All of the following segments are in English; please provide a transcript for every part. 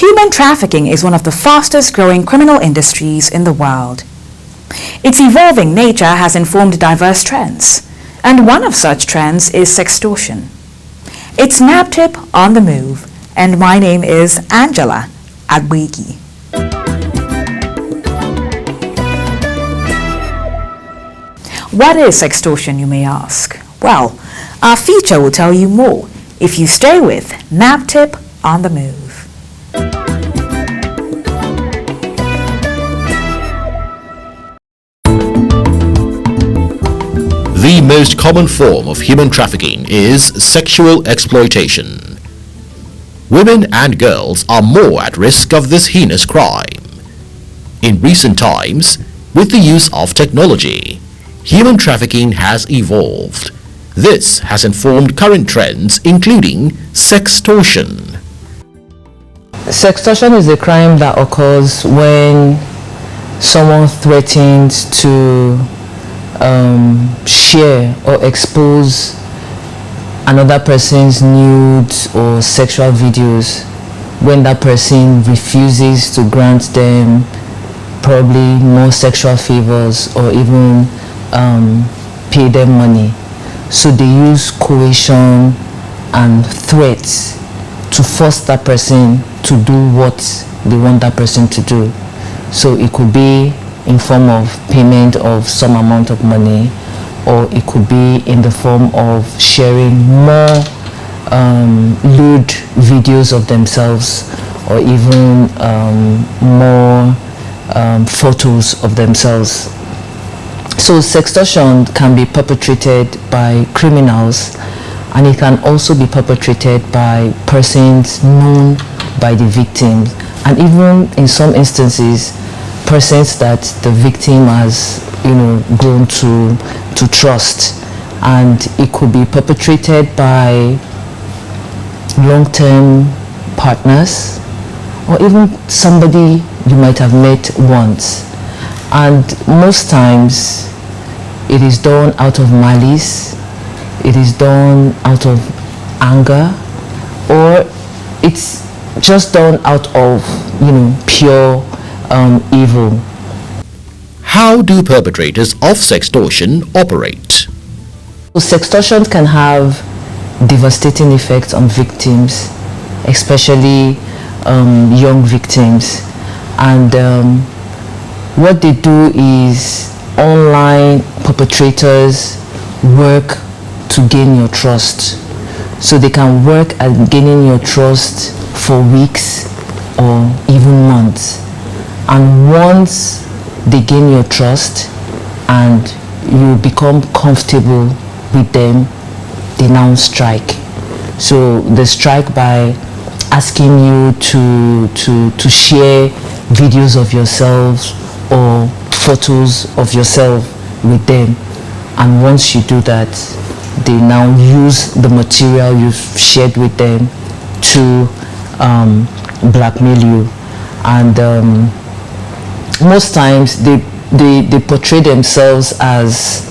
Human trafficking is one of the fastest growing criminal industries in the world. Its evolving nature has informed diverse trends, and one of such trends is sextortion. It's NAPTIP on the Move, and my name is Angela Agbeki. What is sextortion, you may ask? Well, our feature will tell you more if you stay with NAPTIP on the Move. The most common form of human trafficking is sexual exploitation. Women and girls are more at risk of this heinous crime. In recent times, with the use of technology, human trafficking has evolved. This has informed current trends, including sextortion. Sextortion is a crime that occurs when someone threatens to share or expose another person's nudes or sexual videos when that person refuses to grant them probably more sexual favors or even pay them money. So they use coercion and threats to force that person to do what they want that person to do. So it could be in form of payment of some amount of money, or it could be in the form of sharing more lewd videos of themselves, or even more photos of themselves. So sextortion can be perpetrated by criminals, and it can also be perpetrated by persons known by the victim, and even in some instances persons that the victim has grown to trust. And it could be perpetrated by long-term partners, or even somebody you might have met once. And most times it is done out of malice, it is done out of anger, or it's just done out of pure evil. How do perpetrators of sextortion operate? So sextortion can have devastating effects on victims, especially young victims. And what they do is online perpetrators work to gain your trust. So they can work at gaining your trust for weeks or even months. And once they gain your trust and you become comfortable with them, they now strike. So they strike by asking you to share videos of yourselves or photos of yourself with them. And once you do that, they now use the material you've shared with them to blackmail you. And most times they portray themselves as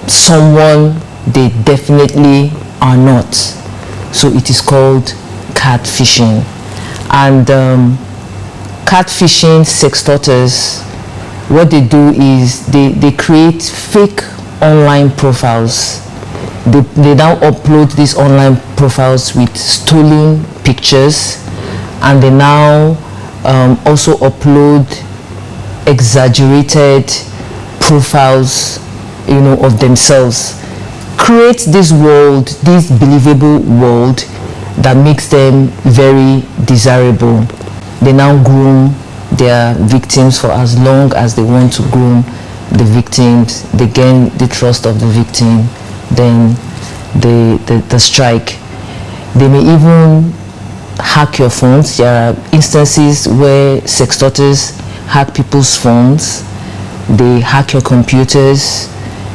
someone they definitely are not. So it is called catfishing. And catfishing sextorters, what they do is they create fake online profiles. They now upload these online profiles with stolen pictures and they now also upload exaggerated profiles, of themselves. Create this world, this believable world that makes them very desirable. They now groom their victims for as long as they want to groom the victims. They gain the trust of the victim, then the strike. They may even hack your phones. There are instances where sextorters hack people's phones. They hack your computers.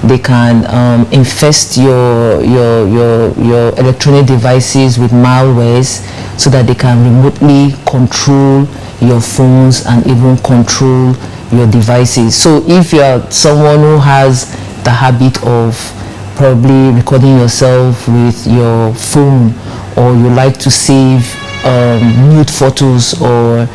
They can infest your electronic devices with malwares so that they can remotely control your phones and even control your devices. So if you are someone who has the habit of probably recording yourself with your phone, or you like to save nude photos or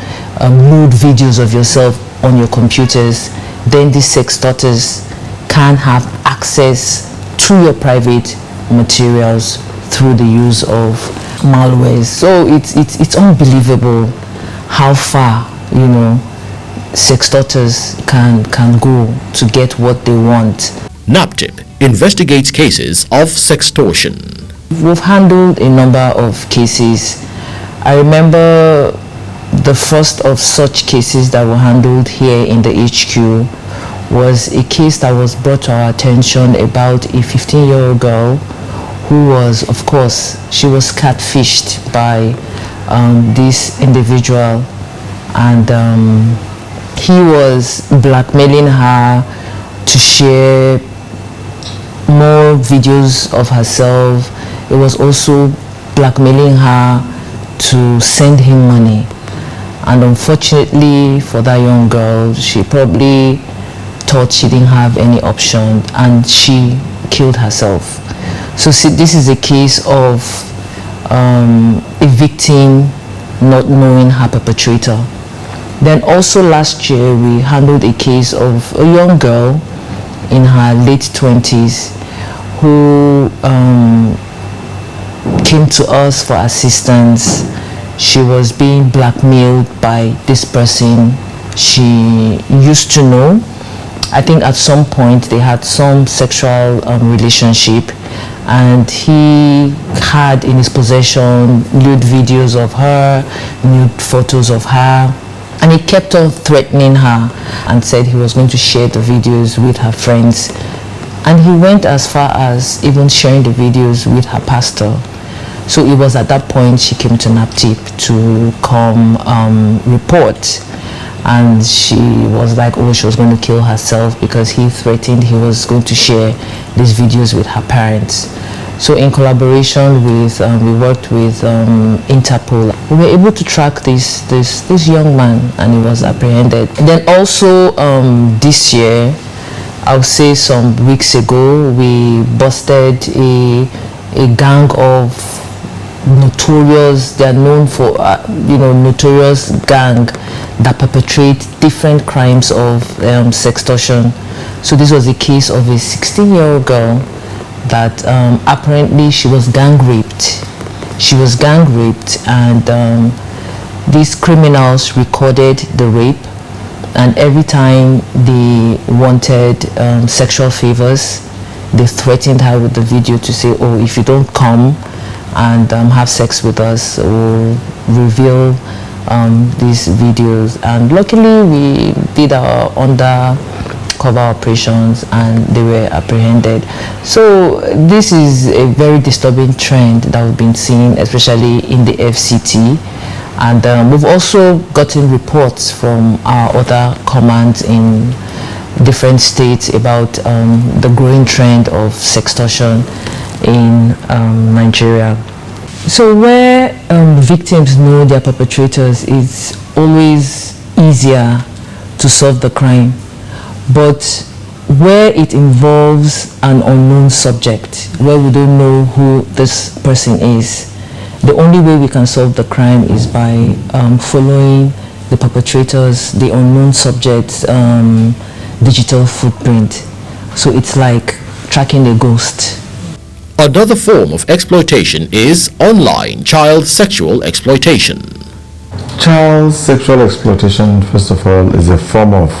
nude videos of yourself on your computers, then these sextorters can have access to your private materials through the use of malware. So it's unbelievable how far sextorters can go to get what they want. NAPTIP investigates cases of sextortion. We've handled a number of cases. I remember the first of such cases that were handled here in the HQ was a case that was brought to our attention about a 15-year-old girl who was, of course, she was catfished by this individual, and he was blackmailing her to share more videos of herself. It was also blackmailing her to send him money, and unfortunately for that young girl, she probably thought she didn't have any option and she killed herself. So see, this is a case of a victim not knowing her perpetrator. Then also last year we handled a case of a young girl in her late 20s who came to us for assistance. She was being blackmailed by this person she used to know. I think at some point they had some sexual relationship, and he had in his possession nude videos of her, nude photos of her, and he kept on threatening her and said he was going to share the videos with her friends, and he went as far as even sharing the videos with her pastor. So it was at that point she came to NAPTIP to come report, and she was like, oh, she was going to kill herself because he threatened he was going to share these videos with her parents. So in collaboration with, we worked with Interpol, we were able to track this young man, and he was apprehended. And then also this year, I would say some weeks ago, we busted a gang of notorious, they are known for notorious gang that perpetrate different crimes of sextortion. So this was a case of a 16-year-old girl that apparently she was gang raped. She was gang raped, and these criminals recorded the rape, and every time they wanted sexual favors, they threatened her with the video to say, oh, if you don't come and have sex with us, we'll reveal these videos. And luckily we did our undercover operations and they were apprehended. So this is a very disturbing trend that we've been seeing, especially in the FCT. And we've also gotten reports from our other commands in different states about the growing trend of sextortion in Nigeria. So where victims know their perpetrators, it's always easier to solve the crime. But where it involves an unknown subject, where we don't know who this person is, the only way we can solve the crime is by following the perpetrators, the unknown subject's digital footprint. So it's like tracking a ghost. Another form of exploitation is online child sexual exploitation. Child sexual exploitation, first of all, is a form of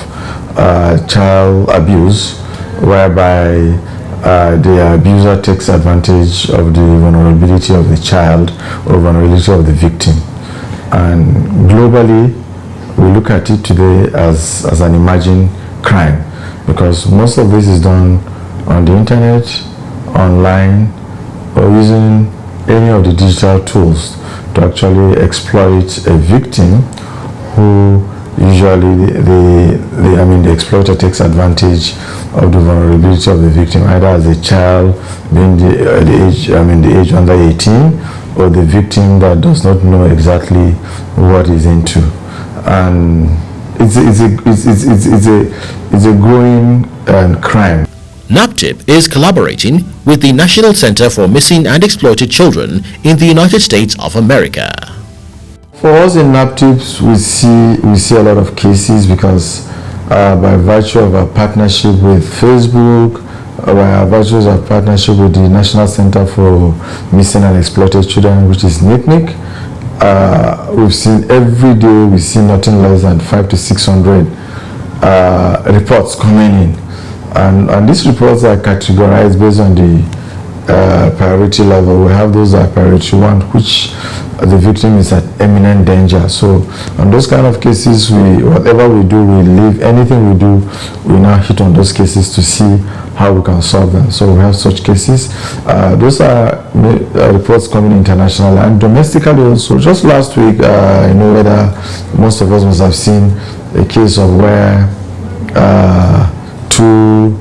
child abuse whereby the abuser takes advantage of the vulnerability of the child or vulnerability of the victim. And globally, we look at it today as an emerging crime, because most of this is done on the internet, online, or using any of the digital tools to actually exploit a victim who usually the exploiter takes advantage of the vulnerability of the victim, either as a child being the age under 18, or the victim that does not know exactly what he's into. And it's a growing crime. NAPTIP is collaborating with the National Center for Missing and Exploited Children in the United States of America. For us in NAPTIP, we see a lot of cases because by virtue of our partnership with Facebook, by virtue of our partnership with the National Center for Missing and Exploited Children, which is NICNIC, we've seen every day, we see nothing less than 500 to 600 reports coming in. And these reports are categorized based on the priority level. We have those at priority 1, which the victim is at imminent danger. So on those kind of cases, whatever we do, we leave anything we do, we now hit on those cases to see how we can solve them. So we have such cases. Those are reports coming internationally and domestically also. Just last week, I know whether most of us must have seen a case of where two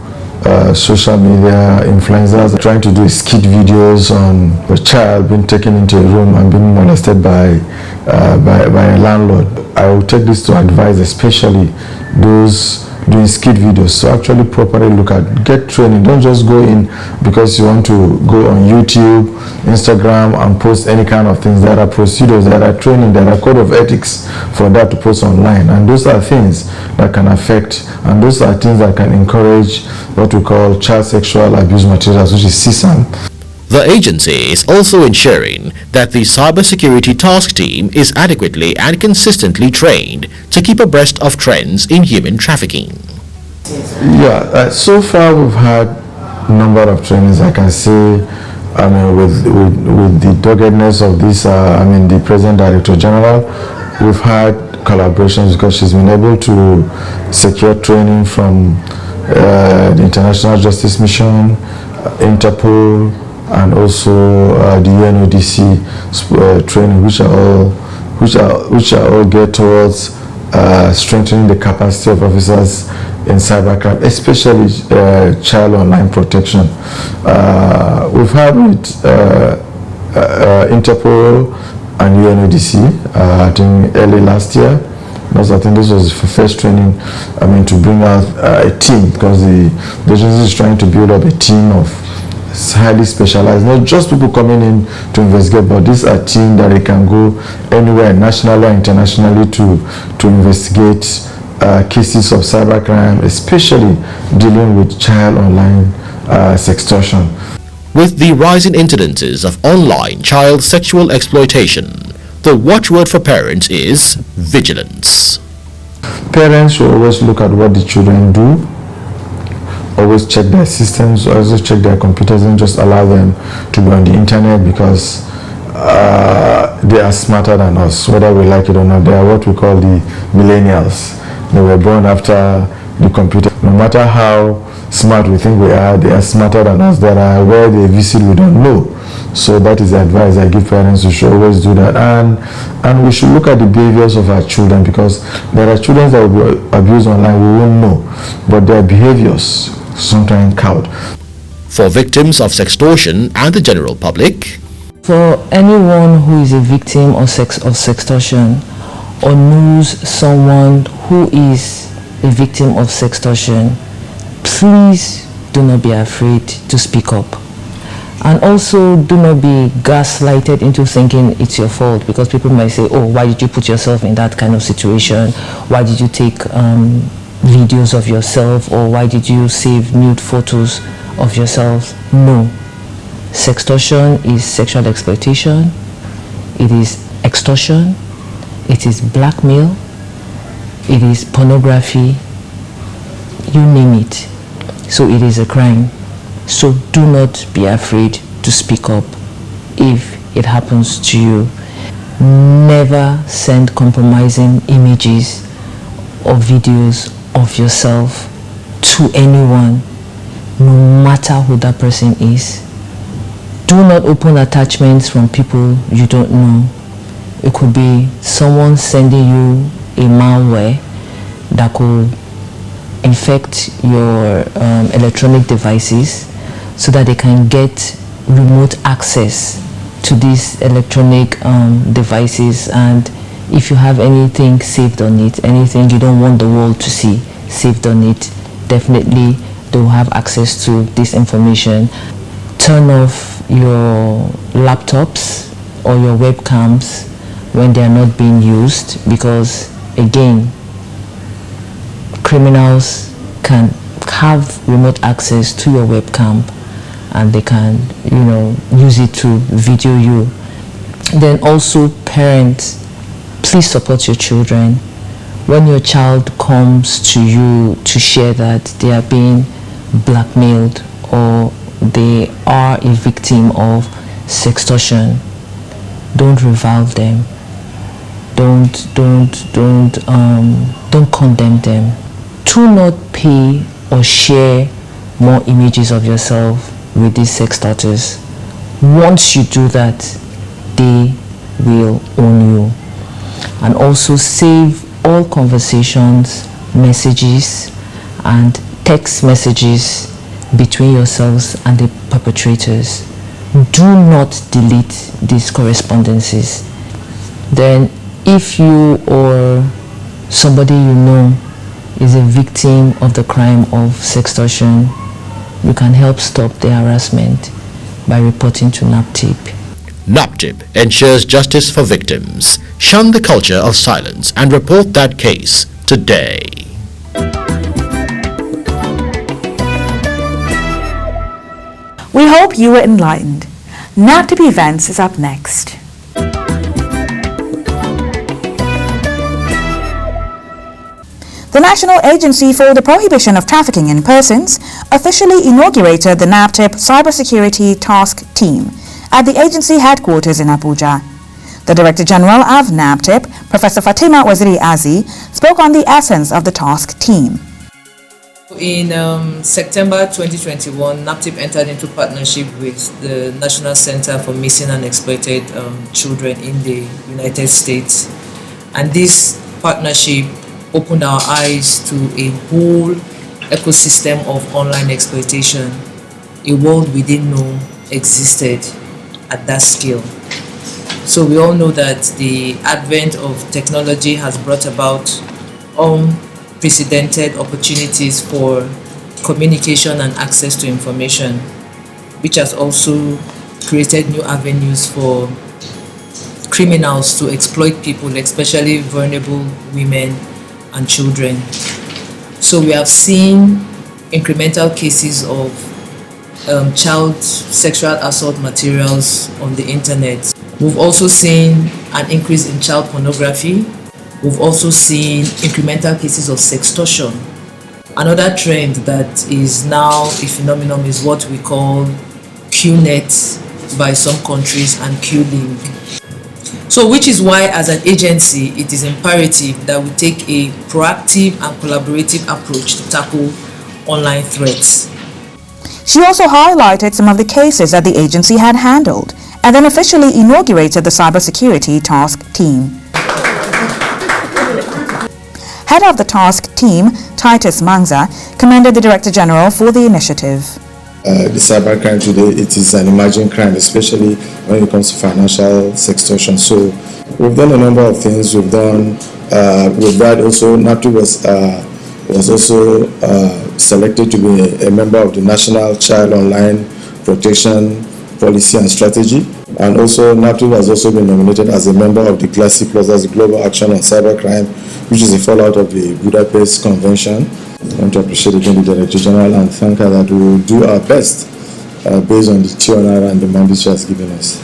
social media influencers are trying to do skit videos on a child being taken into a room and being molested by a landlord. I will take this to advise especially those doing skit videos to actually properly get training. Don't just go in because you want to go on YouTube, Instagram and post any kind of things. There are procedures, there are training, there are code of ethics for that to post online, and those are things that can affect, and those are things that can encourage what we call child sexual abuse materials, which is CSAM. The agency is also ensuring that the cybersecurity task team is adequately and consistently trained to keep abreast of trends in human trafficking. Yeah, so far we've had a number of trainings. I can say, with the doggedness of this, the President Director General, we've had collaborations because she's been able to secure training from the International Justice Mission, Interpol, and also the UNODC training, which are all geared towards strengthening the capacity of officers in cybercrime, especially child online protection. We've had with Interpol and UNODC, I think early last year. I think this was the first training, to bring out a team, because the agency is trying to build up a team of highly specialized, not just people coming in to investigate, but these are teams that they can go anywhere, nationally or internationally, to investigate cases of cybercrime, especially dealing with child online sextortion. With the rising incidences of online child sexual exploitation, the watchword for parents is vigilance. Parents should always look at what the children do, always check their systems, always check their computers, and just allow them to be on the internet, because they are smarter than us, whether we like it or not. They are what we call the millennials. They were born after the computer. No matter how smart we think we are, they are smarter than us. There are where they visit we don't know. So that is the advice I give parents. We should always do that, and we should look at the behaviors of our children, because there are children that will be abused online we won't know, but their behaviors sometimes count. For victims of sextortion and the general public, for anyone who is a victim of sextortion or knows someone who is a victim of sextortion, please do not be afraid to speak up. And also, do not be gaslighted into thinking it's your fault, because people might say, oh, why did you put yourself in that kind of situation? Why did you take videos of yourself, or why did you save nude photos of yourself? No. Sextortion is sexual exploitation. It is extortion. it is blackmail, it is pornography, you name it. So it is a crime. So do not be afraid to speak up if it happens to you. Never send compromising images or videos of yourself to anyone, no matter who that person is. Do not open attachments from people you don't know. It could be someone sending you a malware that could infect your electronic devices so that they can get remote access to these electronic devices, and if you have anything saved on it, anything you don't want the world to see saved on it, definitely they will have access to this information. Turn off your laptops or your webcams when they are not being used, because again, criminals can have remote access to your webcam and they can, use it to video you. Then also, parents, please support your children. When your child comes to you to share that they are being blackmailed or they are a victim of sextortion, don't revile them. Don't condemn them. Do not pay or share more images of yourself with these sextorters. Once you do that, they will own you. And also save all conversations, messages, and text messages between yourselves and the perpetrators. Do not delete these correspondences. Then, if you or somebody you know is a victim of the crime of sextortion, you can help stop the harassment by reporting to NAPTIP. NAPTIP ensures justice for victims. Shun the culture of silence and report that case today. We hope you were enlightened. NAPTIP Events is up next. The National Agency for the Prohibition of Trafficking in Persons officially inaugurated the NAPTIP Cybersecurity Task Team at the agency headquarters in Abuja. The Director General of NAPTIP, Professor Fatima Waziri Azi, spoke on the essence of the task team. In September 2021, NAPTIP entered into partnership with the National Center for Missing and Exploited Children in the United States. And this partnership opened our eyes to a whole ecosystem of online exploitation, a world we didn't know existed at that scale. So we all know that the advent of technology has brought about unprecedented opportunities for communication and access to information, which has also created new avenues for criminals to exploit people, especially vulnerable women and children. So we have seen incremental cases of child sexual assault materials on the internet. We've also seen an increase in child pornography. We've also seen incremental cases of sextortion. Another trend that is now a phenomenon is what we call QNet by some countries and QLink. So which is why as an agency it is imperative that we take a proactive and collaborative approach to tackle online threats. She also highlighted some of the cases that the agency had handled and then officially inaugurated the Cybersecurity Task Team. Head of the task team, Titus Mangza, commended the Director General for the initiative. The cybercrime today, it is an emerging crime, especially when it comes to financial sextortion. So we've done a number of things. We've done with that also. NAPTIP was also selected to be a member of the National Child Online Protection Policy and Strategy, and also NAPTIP has also been nominated as a member of the GLACI Plus, as the Global Action on Cybercrime, which is a fallout of the Budapest Convention. I want to appreciate again the Director General and thank her that we will do our best based on the honor and the mandate she has given us.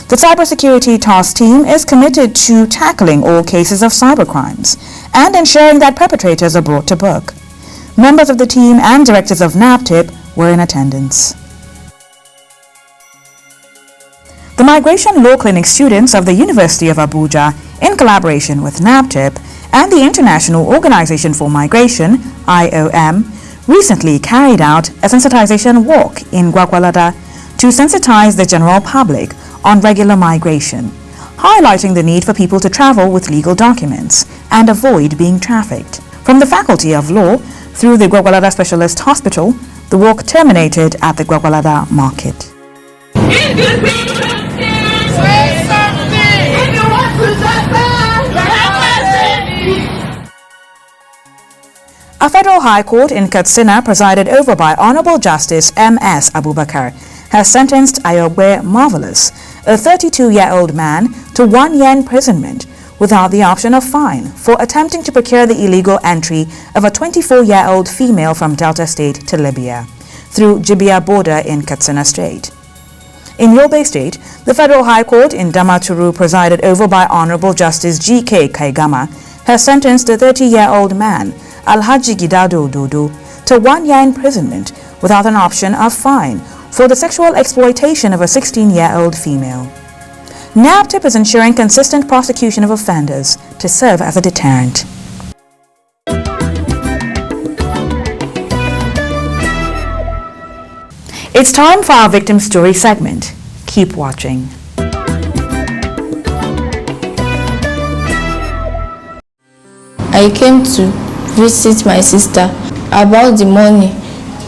The Cybersecurity Task Team is committed to tackling all cases of cybercrimes and ensuring that perpetrators are brought to book. Members of the team and directors of NAPTIP were in attendance. The Migration Law Clinic students of the University of Abuja, in collaboration with NAPTIP and the International Organization for Migration, IOM, recently carried out a sensitization walk in Gwagwalada to sensitize the general public on regular migration, highlighting the need for people to travel with legal documents and avoid being trafficked. From the Faculty of Law through the Gwagwalada Specialist Hospital, the walk terminated at the Gwagwalada Market. A federal high court in Katsina, presided over by Honorable Justice M.S. Abubakar, has sentenced Ayogbe Marvelous, a 32-year-old man, to 1 year imprisonment without the option of fine for attempting to procure the illegal entry of a 24-year-old female from Delta State to Libya through Jibia border in Katsina State. In Yobe State, the Federal High Court in Damaturu, presided over by Honorable Justice G.K. Kaigama, has sentenced a 30-year-old man, Alhaji Gidado Dodo, to 1 year imprisonment without an option of fine for the sexual exploitation of a 16-year-old female. NAPTIP is ensuring consistent prosecution of offenders to serve as a deterrent. It's time for our Victim Story segment. Keep watching. I came to visit my sister about the money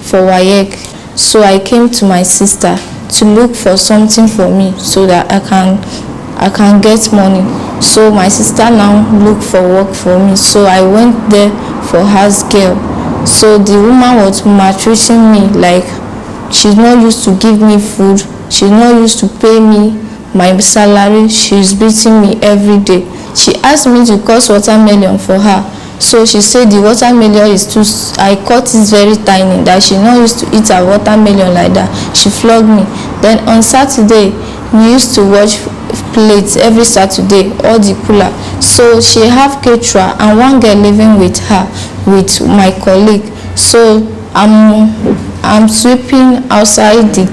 for WAEC. So I came to my sister to look for something for me so that I can get money. So my sister now looked for work for me. So I went there for house girl. So the woman was maltreating me, like she's not used to give me food. She's not used to pay me my salary. She's beating me every day. She asked me to cut watermelon for her. So she said the watermelon is too, I cut it very tiny, that she not used to eat a watermelon like that. She flogged me. Then on Saturday, we used to wash plates every Saturday, all the cooler. So she have caterer and one girl living with her, with my colleague. So I'm sweeping outside the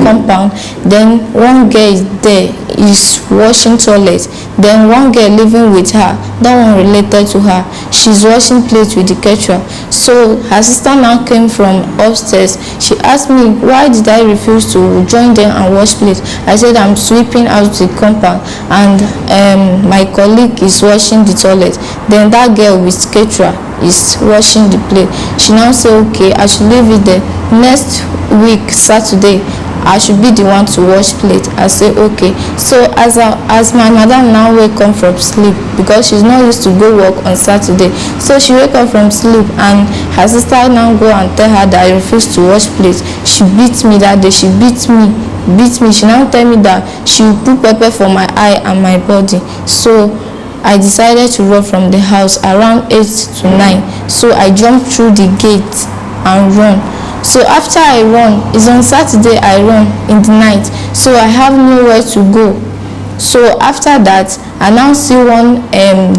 compound. Then one girl is there, is washing toilet. Then one girl living with her, that one related to her, she's washing plates with the caterer. So her sister now came from upstairs. She asked me why did I refuse to join them and wash plates. I said I'm sweeping out the compound and my colleague is washing the toilet. Then that girl with caterer is washing the plate. She now said okay, I should leave it there. Next week Saturday I should be the one to wash plate. I say okay. So as my madam now wake up from sleep, because she's not used to go work on Saturday, so she wake up from sleep and her sister now go and tell her that I refuse to wash plate. She beat me that day. She beat me. She now tell me that she will put pepper for my eye and my body. So I decided to run from the house around 8 to 9. So I jumped through the gate and run. So after I run, it's on Saturday I run in the night, so I have nowhere to go. So after that, I now see one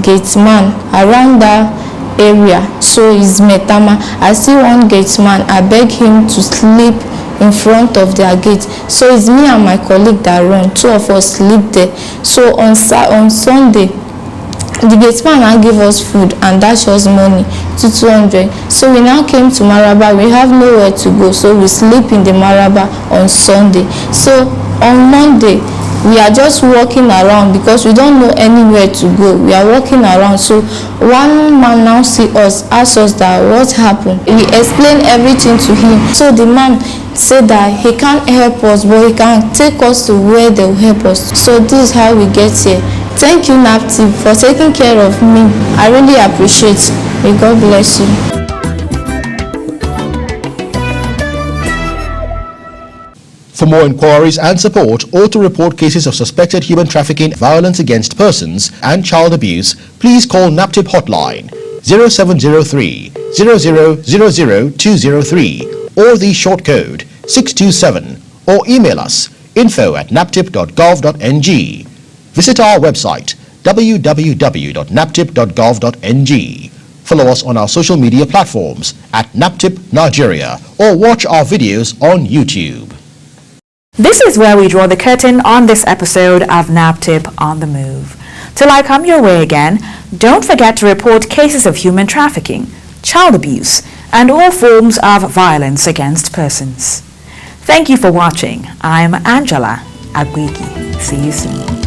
gate man around that area, so it's Metama. I see one gate man, I beg him to sleep in front of their gate. So it's me and my colleague that run, 2 of us sleep there. So on Sunday, the gateman now give us food and dash us money to 200. So we now came to Maraba. We have nowhere to go, so we sleep in the Maraba on Sunday. So on Monday we are just walking around because we don't know anywhere to go. We are walking around. So one man now see us, ask us that what happened. We explain everything to him. So the man said that he can't help us, but he can take us to where they will help us. So this is how we get here. Thank you, NAPTIP, for taking care of me. I really appreciate it. May God bless you. For more inquiries and support, or to report cases of suspected human trafficking, violence against persons and child abuse, please call NAPTIP hotline 0703 000203 or the short code 627, or email us info@naptip.gov.ng. Visit our website www.naptip.gov.ng. Follow us on our social media platforms at NAPTIP Nigeria or watch our videos on YouTube. This is where we draw the curtain on this episode of NAPTIP On The Move. Till I come your way again, don't forget to report cases of human trafficking, child abuse, and all forms of violence against persons. Thank you for watching. I'm Angela Agwiki. See you soon.